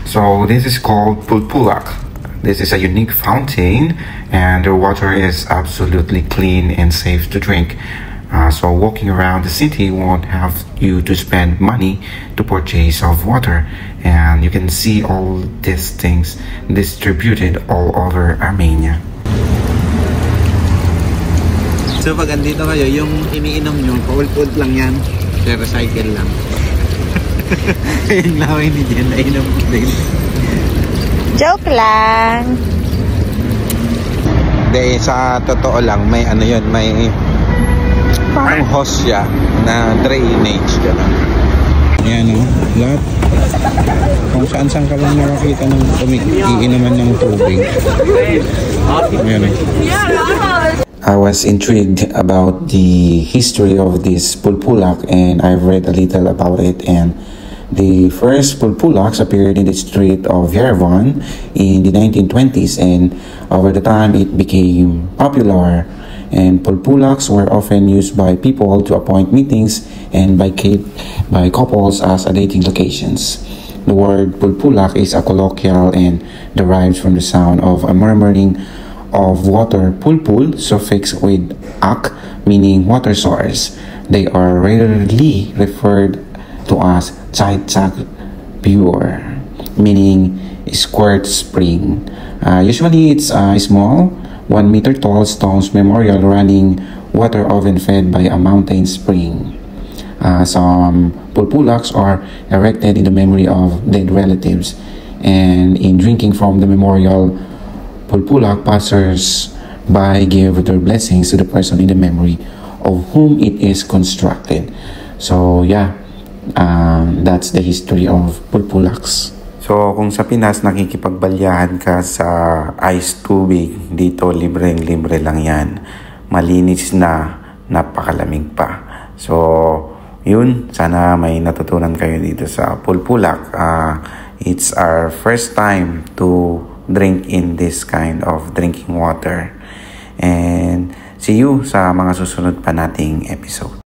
So this is called Pulpulak. This is a unique fountain and the water is absolutely clean and safe to drink. So walking around the city won't have you to spend money to purchase of water, and you can see all these things distributed all over Armenia. So pag andito kayo, yung iniinom nyo, paul-food lang yan, recycle lang. Yung laway ni Jen, nainom ko din. Joke lang. Hindi, sa totoo lang, may ano yun, may parang hose siya na drainage gano'n. Ayan o, lahat. Kung saan ka lang nakakita ng iinuman ng tubig. Ayan o. I was intrigued about the history of this Pulpulak and I've read a little about it, and the first Pulpulaks appeared in the street of Yerevan in the 1920s, and over the time it became popular, and Pulpulaks were often used by people to appoint meetings and by couples as a dating locations. The word Pulpulak is a colloquial and derives from the sound of a murmuring of water, pulpul, suffix with ak, meaning water source. They are rarely referred to as Chaichak pure, meaning squirt spring. Usually it's a small 1 meter tall stone's memorial running water often fed by a mountain spring. Some pulpulaks are erected in the memory of dead relatives, and in drinking from the memorial Pulpulak, passers-by give their blessings to the person in the memory of whom it is constructed. So yeah, that's the history of Pulpulaks. So kung sa Pinas nakikipagbalyahan ka sa ice tubig, dito libreng-libre lang yan. Malinis na, napakalamig pa. So yun, sana may natutunan kayo dito sa Pulpulak. It's our first time to drink in this kind of drinking water. And see you sa mga susunod pa nating episode.